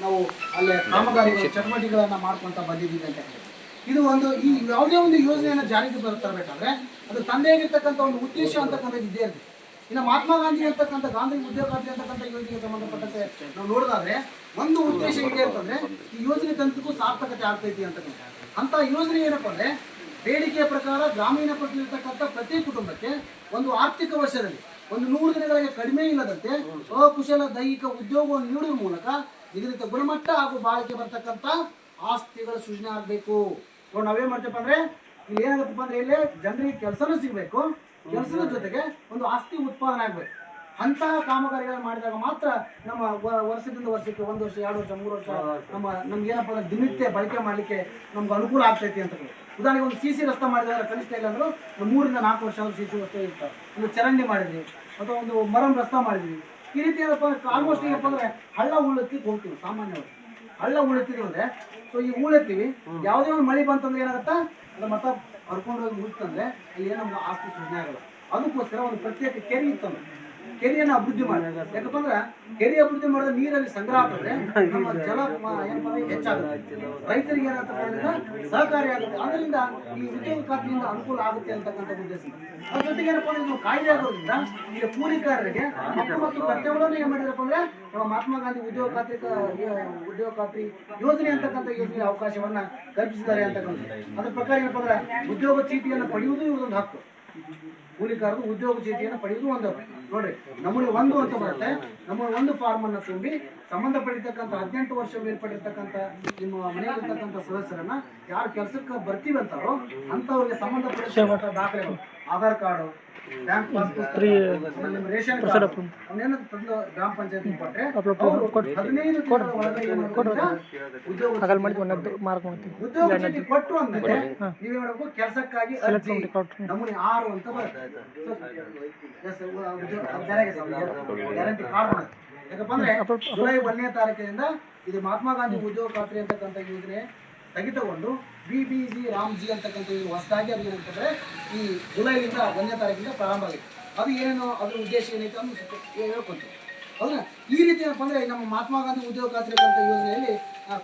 ನಾವು ಅಲ್ಲೇ ಕಾಮಗಾರಿಗಳು ಚಟುವಟಿಕೆಗಳನ್ನ ಮಾಡ್ಕೊಂತ ಬಂದಿದ್ದೀವಿ ಅಂತ ಹೇಳಿ ಇದು ಒಂದು ಈ ಯಾವುದೇ ಒಂದು ಯೋಜನೆಯನ್ನು ಜಾರಿಗೆ ತರಬೇಕಾದ್ರೆ ಅದು ತಂದೆಯಾಗಿರ್ತಕ್ಕಂಥ ಒಂದು ಉದ್ದೇಶ ಅಂತಕ್ಕಂಥದ್ದು ಇದ್ದೇ ಇರುತ್ತೆ. ಇನ್ನು ಮಹಾತ್ಮ ಗಾಂಧಿ ಅಂತಕ್ಕಂಥ ಗಾಂಧಿ ಉದ್ಯೋಗ ಖಾತ್ರಿ ಅಂತಕ್ಕಂಥ ಯೋಜನೆಗೆ ಸಂಬಂಧಪಟ್ಟಂತೆ ನಾವು ನೋಡೋದಾದ್ರೆ ಒಂದು ಉದ್ದೇಶ ಇದೆ ಅಂತಂದ್ರೆ ಈ ಯೋಜನೆ ತಂತ್ರಕ್ಕೂ ಸಾರ್ಥಕತೆ ಆಗ್ತೈತಿ ಅಂತಕ್ಕಂಥ ಅಂತ ಯೋಜನೆ ಏನಪ್ಪ ಅಂದ್ರೆ ಬೇಡಿಕೆಯ ಪ್ರಕಾರ ಗ್ರಾಮೀಣ ಪಟ್ಟಿರ್ತಕ್ಕಂಥ ಪ್ರತಿ ಕುಟುಂಬಕ್ಕೆ ಒಂದು ಆರ್ಥಿಕ ವರ್ಷದಲ್ಲಿ ಒಂದು 100 ದಿನಗಳಿಗೆ ಕಡಿಮೆ ಇಲ್ಲದಂತೆ ಅಕುಶಲ ದೈಹಿಕ ಉದ್ಯೋಗವನ್ನು ನೀಡುವ ಮೂಲಕ ನಿಗದಿತ ಗುಣಮಟ್ಟ ಹಾಗೂ ಬಾಳಿಕೆ ಬರ್ತಕ್ಕಂಥ ಆಸ್ತಿಗಳ ಸೃಜನೆ ಆಗಬೇಕು. ನಾವೇನ್ ಮಾಡ್ತೀವಪ್ಪ ಅಂದ್ರೆ ಇಲ್ಲಿ ಏನಾಗತ್ತಪ್ಪ ಅಂದ್ರೆ ಇಲ್ಲಿ ಜನರಿಗೆ ಕೆಲಸನೂ ಸಿಗಬೇಕು, ಕೆಲಸದ ಜೊತೆಗೆ ಒಂದು ಆಸ್ತಿ ಉತ್ಪಾದನೆ ಆಗ್ಬೇಕು. ಅಂತಹ ಕಾಮಗಾರಿಗಳನ್ನು ಮಾಡಿದಾಗ ಮಾತ್ರ ನಮ್ಮ ವರ್ಷದಿಂದ ವರ್ಷಕ್ಕೆ 1 ವರ್ಷ 2 ವರ್ಷ 3 ವರ್ಷ ನಮ್ಗೆ ಏನಪ್ಪ ಅಂದ್ರೆ ದಿನನಿತ್ಯ ಬಳಕೆ ಮಾಡಲಿಕ್ಕೆ ನಮ್ಗೆ ಅನುಕೂಲ ಆಗ್ತೈತಿ ಅಂತ. ಉದಾಹರಣೆಗೆ ಒಂದು CC ರಸ್ತೆ ಮಾಡಿದಾಗ ಕನಿಷ್ಠ ಇಲ್ಲ ಅಂದ್ರೂ 3 ರಿಂದ 4 ವರ್ಷ CC ರಸ್ತೆ ಇರ್ತಾರೆ. ಒಂದು ಚರಂಡಿ ಮಾಡಿದ್ವಿ ಅಥವಾ ಒಂದು ಮರಂ ರಸ್ತೆ ಮಾಡಿದ್ವಿ. ಈ ರೀತಿ ಏನಪ್ಪ ಅಂದ್ರೆ ಆಲ್ಮೋಸ್ಟ್ ಏನಪ್ಪ ಅಂದ್ರೆ ಹಳ್ಳ ಉಳುತ್ತಿಗೆ ಹೋಗ್ತೀವಿ. ಸಾಮಾನ್ಯವಾಗಿ ಹಳ್ಳ ಉಳುತ್ತೀವಿ ಅಂದ್ರೆ ಸೊ ಈ ಉಳುತ್ತೀವಿ ಯಾವುದೇ ಒಂದು ಮಳೆ ಬಂತಂದ್ರೆ ಏನಾಗುತ್ತಾ ಅದು ಮತ್ತೆ ಹರ್ಕೊಂಡು ಹೋಗಿ ಉಳ್ತಂದ್ರೆ ಅಲ್ಲಿ ಏನೋ ಆಸ್ತಿ ಸೃಜನೆ ಆಗಲ್ಲ. ಅದಕ್ಕೋಸ್ಕರ ಒಂದು ಪ್ರತ್ಯೇಕ ಕೆರೆ ಇತ್ತಂದ್ರೆ ಕೆರೆಯನ್ನು ಅಭಿವೃದ್ಧಿ ಮಾಡಿ. ಯಾಕಪ್ಪ ಅಂದ್ರೆ ಕೆರೆ ಅಭಿವೃದ್ಧಿ ಮಾಡಿದ್ರೆ ನೀರಲ್ಲಿ ಸಂಗ್ರಹ ಆಗ್ತದೆ, ನಮ್ಮ ಜಲ ಏನಪ್ಪ ಹೆಚ್ಚಾಗುತ್ತೆ, ರೈತರಿಗೆ ಏನಾಗ್ತದೆ ಸಹಕಾರಿ ಆಗುತ್ತೆ. ಅದರಿಂದ ಈ ಉದ್ಯೋಗ ಖಾತ್ರಿಯಿಂದ ಅನುಕೂಲ ಆಗುತ್ತೆ ಅಂತಕ್ಕಂಥ ಉದ್ದೇಶ. ಅದ್ರ ಜೊತೆಗೆ ಏನಪ್ಪ ಅಂದ್ರೆ ನಾವು ಕಾಯ್ದೆ ಆಗೋದ್ರಿಂದ ಈಗ ಕೂಲಿಕಾರರಿಗೆ ಹಕ್ಕು ಮತ್ತು ಕರ್ತವ್ಯಗಳನ್ನು ಏನ್ ಮಾಡಿದ್ರಪ್ಪ ಅಂದ್ರೆ ನಮ್ಮ ಮಹಾತ್ಮ ಗಾಂಧಿ ಉದ್ಯೋಗ ಖಾತ್ರಿ ಯೋಜನೆ ಅಂತಕ್ಕಂಥ ಯೋಜನೆ ಅವಕಾಶವನ್ನ ಕಲ್ಪಿಸಿದ್ದಾರೆ ಅಂತಕ್ಕಂಥ. ಅದ್ರ ಪ್ರಕಾರ ಏನಪ್ಪ ಅಂದ್ರೆ ಉದ್ಯೋಗ ಚೀಟಿಯನ್ನು ಪಡೆಯುವುದು ಇವರೊಂದು ಹಕ್ಕು. ಕೂಲಿಕಾರರು ಉದ್ಯೋಗ ಚೀಟಿಯನ್ನು ಪಡೆಯುವುದು ಒಂದು ನೋಡ್ರಿ ನಮ್ಮಲ್ಲಿ 1 ಅಂತ ಬರುತ್ತೆ. ನಮ್ಮ 1 ಫಾರ್ಮ್ ಅನ್ನು ತುಂಬಿ ಸಂಬಂಧಪಟ್ಟಿರ್ತಕ್ಕಂಥ 18 ವರ್ಷ ಮೇಲ್ಪಟ್ಟಿರ್ತಕ್ಕಂಥ ನಿಮ್ಮ ಮನೆಯಲ್ಲಿರ್ತಕ್ಕಂಥ ಸದಸ್ಯರನ್ನ ಯಾರು ಕೆಲಸಕ್ಕೆ ಬರ್ತೀವಿ ಅಂತಾರೋ ಅಂತವ್ರಿಗೆ ಸಂಬಂಧಪಟ್ಟಿರ್ತಕ್ಕಂಥ ದಾಖಲೆಗಳು ಆಧಾರ್ ಕಾರ್ಡು, ಬ್ಯಾಂಕ್ ಪಾಸ್ಬುಕ್, ನಿಮ್ಮ ರೇಷನ್ ಕಾರ್ಡ್ ಅವನ್ನೇನು ತಂದು ಗ್ರಾಮ ಪಂಚಾಯತ್ ಕೊಟ್ಟರೆ 15 ತಿಂಗಳ ಒಳಗೆ ಉದ್ಯೋಗ ಚೀಟಿ ಕೊಟ್ಟು ಅಂದ್ಮೇಲೆ ನೀವೇ ಮಾಡಬೇಕು ಕೆಲಸಕ್ಕಾಗಿ ಅರ್ಜಿ ನಮೂನೆ 6 ಅಂತ ಬರುತ್ತೆ. ಗ್ಯಾರಂಟಿ ಕಾರ್ಡ್ ಬರುತ್ತೆ. ಯಾಕಪ್ಪ ಅಂದ್ರೆ ಜುಲೈ 1ನೇ ತಾರೀಕಿನಿಂದ ಇದು ಮಹಾತ್ಮ ಗಾಂಧಿ ಉದ್ಯೋಗ ಖಾತ್ರಿ ಅಂತಕ್ಕಂಥ ಯೋಜನೆ ತೆಗೆದುಕೊಂಡು BBG ರಾಮ್ಜಿ ಅಂತಕ್ಕಂಥ ಹೊಸದಾಗಿ ಅದು ಏನಂತಂದ್ರೆ ಈ ಜುಲೈಲಿಂದ 1ನೇ ತಾರೀಕಿಂದ ಪ್ರಾರಂಭ ಆಗಿದೆ. ಅದು ಏನೇನು ಅದ್ರ ಉದ್ದೇಶ ಏನೈತೆ ಅಂತ ಹೇಳ್ಕೊಂತೀವಿ. ಹೌದಾ? ಈ ರೀತಿ ಏನಪ್ಪ ಅಂದ್ರೆ ನಮ್ಮ ಮಹಾತ್ಮ ಗಾಂಧಿ ಉದ್ಯೋಗ ಖಾತ್ರಿ ಅಂತ ಯೋಜನೆಯಲ್ಲಿ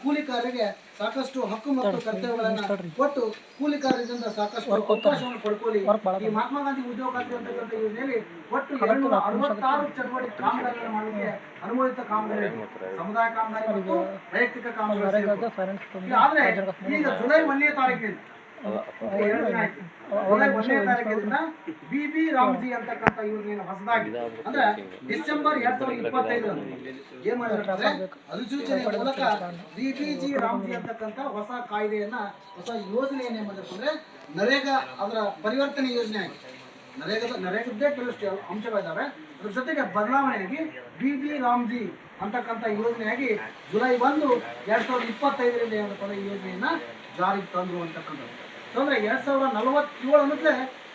ಕೂಲಿಕಾರರಿಗೆ ಸಾಕಷ್ಟು ಹಕ್ಕು ಮತ್ತು ಕರ್ತವ್ಯಗಳನ್ನ ಕೊಟ್ಟು ಕೂಲಿಕಾರರಿಂದ ಸಾಕಷ್ಟು ಅವಕಾಶವನ್ನು ಪಡ್ಕೊಳ್ಳಿ. ಈ ಮಹಾತ್ಮ ಗಾಂಧಿ ಉದ್ಯೋಗ ಖಾತ್ರಿ ಅಂತಕ್ಕಂಥ ಯೋಜನೆಯಲ್ಲಿ ಒಟ್ಟು 266 ಚಟುವಟಿಕೆ ಕಾಮಗಾರಿಗಳನ್ನು ಮಾಡಲಿಕ್ಕೆ ಅನುಮೋದಿತ ಕಾಮಗಾರಿ, ಸಮುದಾಯ ಕಾಮಗಾರಿ ಮತ್ತು ವೈಯಕ್ತಿಕ ಕಾಮಗಾರಿ. ಆದ್ರೆ ಈಗ ಜುಲೈ 1ನೇ ತಾರೀಕಿನಿಂದ BB ರಾಮ್ಜಿ ಅಂತಕ್ಕಂಥ ಯೋಜನೆಯನ್ನು ಹೊಸದಾಗಿ ಅಂದ್ರೆ ಡಿಸೆಂಬರ್ 2025 ಏನ್ ಮಾಡಿದ್ರೆ ಅಧಿಸೂಚನೆ ಮೂಲಕ BBG ರಾಮ್ಜಿ ಅಂತಕ್ಕಂಥ ಹೊಸ ಕಾಯ್ದೆಯನ್ನ ಹೊಸ ಯೋಜನೆಯನ್ನ ಏನ್ ಮಾಡಿದ್ರು ಅಂದ್ರೆ ನರೇಗಾ ಅದರ ಪರಿವರ್ತನೆ ಯೋಜನೆ ಆಗಿದೆ. ನರೇಗದ್ದೇ ಕೆಲವಷ್ಟು ಅಂಶಗಳಿದ್ದಾವೆ. ಅದ್ರ ಜೊತೆಗೆ ಬದಲಾವಣೆಯಾಗಿ BB ರಾಮ್ಜಿ ಅಂತಕ್ಕಂಥ ಯೋಜನೆಯಾಗಿ ಜುಲೈ 1, 2025 ಏನಪ್ಪ ಈ ಯೋಜನೆಯನ್ನ ಜಾರಿಗೆ ತಂದ್ರು ಅಂತಕ್ಕಂಥದ್ದು. ಅಂದ್ರೆ 2047 ಅನ್ನೋದೇ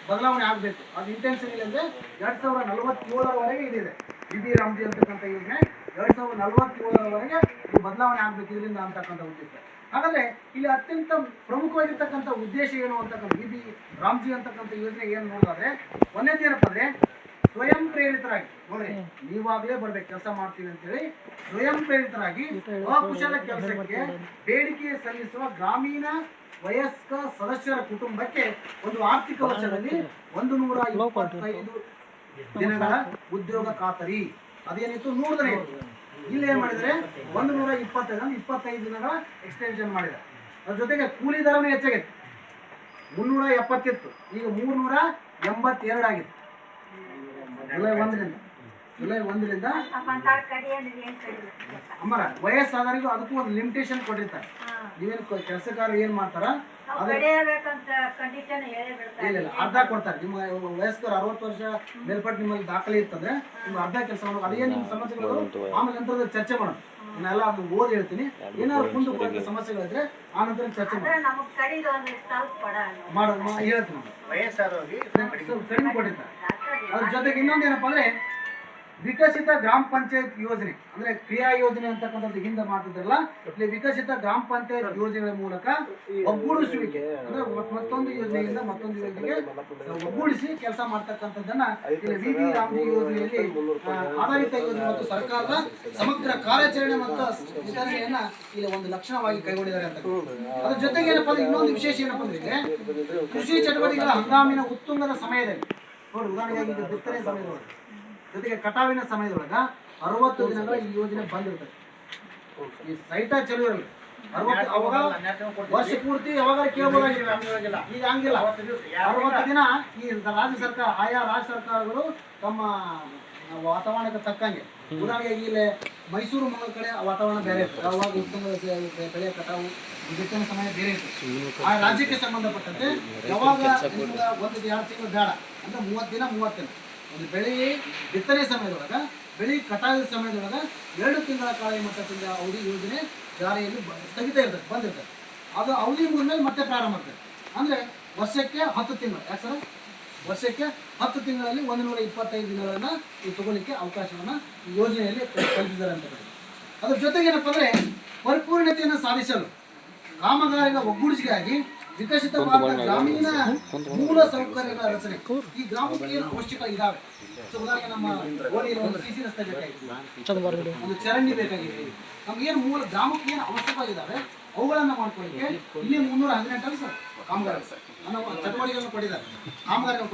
ಬದಲಾವಣೆ ಆಗಬೇಕು. ಅದು ಇಂಟೆನ್ಷನ್ ಇಲ್ಲ ಅಂದ್ರೆ 2047ರವರೆಗೆ ಇದಿದೆ BB ರಾಮ್ಜಿ ಅಂತಕ್ಕಂಥ ಯೋಜನೆ 2047ರವರೆಗೆ ಬದಲಾವಣೆ ಆಗಬೇಕು ಇದರಿಂದ ಅಂತಕ್ಕಂಥ ಉದ್ದೇಶ. ಹಾಗಾದ್ರೆ ಇಲ್ಲಿ ಅತ್ಯಂತ ಪ್ರಮುಖವಾಗಿರ್ತಕ್ಕಂಥ ಉದ್ದೇಶ ಏನು ಅಂತಕ್ಕಂಥ BB ರಾಮ್ಜಿ ಅಂತಕ್ಕಂಥ ಯೋಜನೆ ಏನು ನೋಡೋದಾದ್ರೆ ಒಂದೇದು ಏನಪ್ಪ ಅಂದ್ರೆ ಸ್ವಯಂ ಪ್ರೇರಿತರಾಗಿ ನೋಡ್ರಿ ನೀವಾಗಲೇ ಬರ್ಬೇಕು ಕೆಲಸ ಮಾಡ್ತೀವಿ ಅಂತೇಳಿ ಸ್ವಯಂ ಪ್ರೇರಿತರಾಗಿ ಅಕುಶಲ ಕೆಲಸಕ್ಕೆ ಬೇಡಿಕೆ ಸಲ್ಲಿಸುವ ಗ್ರಾಮೀಣ ವಯಸ್ಕ ಸದಸ್ಯರ ಕುಟುಂಬಕ್ಕೆ ಒಂದು ಆರ್ಥಿಕ ವರ್ಷದಲ್ಲಿ 125 ದಿನಗಳ ಉದ್ಯೋಗ ಖಾತರಿ. ಅದೇನಿತ್ತು 100 ದಿನ ಇತ್ತು. ಇಲ್ಲಿ ಏನ್ ಮಾಡಿದ್ರೆ 125 ದಿನಗಳ ಎಕ್ಸ್ಟೆನ್ಷನ್ ಮಾಡಿದ್ದಾರೆ. ಅದ್ರ ಜೊತೆಗೆ ಕೂಲಿ ದರನೂ ಹೆಚ್ಚಾಗಿತ್ತು. 370 ಇತ್ತು, ಈಗ 382 ಆಗಿತ್ತು. ಜುಲೈ 1ರಿಂದ ಅಮ್ಮರ ವಯಸ್ಸಾದವರಿಗೂ ಅದಕ್ಕೂ ಒಂದು ಲಿಮಿಟೇಷನ್ ಕೊಟ್ಟಿರ್ತಾರೆ. ನೀವೇನು ಕೆಲಸಗಾರ ಏನ್ ಮಾಡ್ತಾರ ಇಲ್ಲ ಅರ್ಧ ಕೊಡ್ತಾರೆ. ನಿಮ್ಮ ವಯಸ್ಕರು 60 ವರ್ಷ ಮೇಲ್ಪಟ್ಟು ನಿಮ್ಮಲ್ಲಿ ದಾಖಲೆ ಇರ್ತಂದ್ರೆ ನಿಮ್ಗೆ ಅರ್ಧ ಕೆಲಸ ಮಾಡೋದು. ಅದೇ ನಿಮ್ಮ ಸಮಸ್ಯೆಗಳು ಆಮೇಲೆ ನಂತರದ ಚರ್ಚೆ ಮಾಡೋಣ. ನಾನೆಲ್ಲ ಅದನ್ನ ಓದಿ ಹೇಳ್ತೀನಿ. ಏನಾದ್ರು ಕುಂದು ಸಮಸ್ಯೆಗಳಿದ್ರೆ ಆ ನಂತರ ಚರ್ಚೆ ಹೇಳ್ತೀನಿ. ವಯಸ್ಸಾದವರಿಗೆ ಕಡಿಮೆ ಕೊಟ್ಟಿರ್ತಾರೆ. ಅದ್ರ ಜೊತೆಗೆ ಇನ್ನೊಂದು ಏನಪ್ಪಾ ಅಂದ್ರೆ ವಿಕಸಿತ ಗ್ರಾಮ ಪಂಚಾಯತ್ ಯೋಜನೆ ಅಂದ್ರೆ ಕ್ರಿಯಾ ಯೋಜನೆ ಅಂತಕ್ಕಂಥದ್ದು ಹಿಂದೆ ಮಾಡ್ತಿದ್ರಲ್ಲ, ಇಲ್ಲಿ ವಿಕಸಿತ ಗ್ರಾಮ ಪಂಚಾಯತ್ ಯೋಜನೆಗಳ ಮೂಲಕ ಒಗ್ಗೂಡಿಸುವಿಕೆ ಅಂದ್ರೆ ಮತ್ತೊಂದು ಯೋಜನೆಯಿಂದ ಮತ್ತೊಂದು ಯೋಜನೆಗೆ ಒಗ್ಗೂಡಿಸಿ ಕೆಲಸ ಮಾಡ್ತಕ್ಕಂಥದ್ದನ್ನ ಇಲ್ಲಿ ವಿ ರಾಮ್ಜಿ ಯೋಜನೆಯಲ್ಲಿ ಆಡಳಿತ ಯೋಜನೆ ಮತ್ತು ಸರ್ಕಾರದ ಸಮಗ್ರ ಕಾರ್ಯಾಚರಣೆ ಮತ್ತು ವಿತರಣೆಯನ್ನ ಇಲ್ಲಿ ಒಂದು ಲಕ್ಷಣವಾಗಿ ಕೈಗೊಂಡಿದ್ದಾರೆ ಅಂತ. ಅದ್ರ ಜೊತೆಗೆ ಏನಪ್ಪಾ ಅಂದ್ರೆ ಇನ್ನೊಂದು ವಿಶೇಷ ಏನಪ್ಪಾ ಅಂದ್ರೆ ಕೃಷಿ ಚಟುವಟಿಕೆಗಳ ಹಂಗಾಮಿನ ಉತ್ತುಂಗದ ಸಮಯದಲ್ಲಿ ನೋಡಿ, ಉದಾಹರಣೆಗಾಗಿ ಈಗ ಬಿತ್ತನೆ ಸಮಯದೊಳಗೆ ಜೊತೆಗೆ ಕಟಾವಿನ ಸಮಯದೊಳಗ 60 ದಿನಗಳ ಈ ಯೋಜನೆ ಬಂದಿರ್ತದೆ. ಈ ಸೈಟ ಚಲೋ ಇರಲ್ಲ 60, ಅವಾಗ ವರ್ಷ ಪೂರ್ತಿ ಯಾವಾಗ ಕೇಳಬಹುದಾಗಿಲ್ಲ, ಈಗ ಹಂಗಿಲ್ಲ. 60 ದಿನ ಈ ರಾಜ್ಯ ಸರ್ಕಾರ, ಆಯಾ ರಾಜ್ಯ ಸರ್ಕಾರಗಳು ತಮ್ಮ ವಾತಾವರಣಕ್ಕೆ ತಕ್ಕಂಗೆ, ಉದಾಹರಣೆಗೆ ಇಲ್ಲಿ ಮೈಸೂರು ಮಂಗಳ ಕಡೆ ವಾತಾವರಣ ಬೇರೆ ಇರ್ತದೆ, ಅವಾಗ ಉತ್ತಮ ಬೆಳೆ ಕಟಾವು ಬಿತ್ತನೆ ಸಮಯ ಬೇರೆ ಇರ್ತದೆ. ಆ ರಾಜ್ಯಕ್ಕೆ ಸಂಬಂಧಪಟ್ಟಂತೆ ಯಾವಾಗ 1 2 ತಿಂಗಳು ಬೇಡ ಅಂದ್ರೆ 30 ದಿನ 30 ದಿನ ಒಂದು ಬೆಳೆ ಬಿತ್ತನೆ ಸಮಯದೊಳಗ ಬೆಳೆ ಕಟಾವಿನ ಸಮಯದೊಳಗ 2 ತಿಂಗಳ ಕಾಲ ಮಟ್ಟದಿಂದ ಅವಧಿ ಯೋಜನೆ ಜಾರಿಯಲ್ಲಿ ಸ್ಥಗಿತ ಇರ್ತದೆ, ಬಂದಿರ್ತದೆ. ಅದು ಅವಧಿ ಮುಗಿದ್ಮೇಲೆ ಮತ್ತೆ ಪ್ರಾರಂಭ ಆಗ್ತದೆ. ಅಂದ್ರೆ ವರ್ಷಕ್ಕೆ 10 ತಿಂಗಳು, ಯಾಕೆ ಸರ್ ವರ್ಷಕ್ಕೆ 10 ತಿಂಗಳಲ್ಲಿ 125 ದಿನಗಳನ್ನ ಈ ತಗೊಳ್ಳಿಕ್ಕೆ ಅವಕಾಶವನ್ನ ಈ ಯೋಜನೆಯಲ್ಲಿ ಕಲ್ಪಿಸಿದ್ದಾರೆ ಅಂತ. ಅದ್ರ ಜೊತೆಗೆ ಏನಪ್ಪ ಅಂದ್ರೆ ಪರಿಪೂರ್ಣತೆಯನ್ನು ಸಾಧಿಸಲು ಕಾಮಗಾರಿಗಳ ಒಗ್ಗೂಡಿಸಿಕೆಯಾಗಿ ವಿಕಸಿತ ಭಾರತ ಗ್ರಾಮೀಣ ಮೂಲ ಸೌಕರ್ಯಗಳ ರಚನೆ. ಈ ಗ್ರಾಮಕ್ಕೆ ಏನು ಅವಶ್ಯಕ ಇದಾವೆ, ಉದಾಹರಣೆಗೆ ನಮ್ಮ ಓಣಿಯಲ್ಲಿ ಒಂದು ಸಿಸಿ ರಸ್ತೆ ಬೇಕಾಗಿದೆ, ಒಂದು ಚರಂಡಿ ಬೇಕಾಗಿದೆ, ನಮ್ಗೆ ಏನು ಮೂಲ ಗ್ರಾಮಕ್ಕೆ ಏನು ಅವಶ್ಯಕವಾಗಿದ್ದಾವೆ ಅವುಗಳನ್ನ ಮಾಡ್ಕೊಳ್ಳಿಕ್ಕೆ ಇಲ್ಲಿ 318 ಕಾಮಗಾರಿ ಚಟುವಟಿಕೆಗಳನ್ನು ಕೊಟ್ಟಿದ್ದಾರೆ, ಕಾಮಗಾರಿಗಳನ್ನು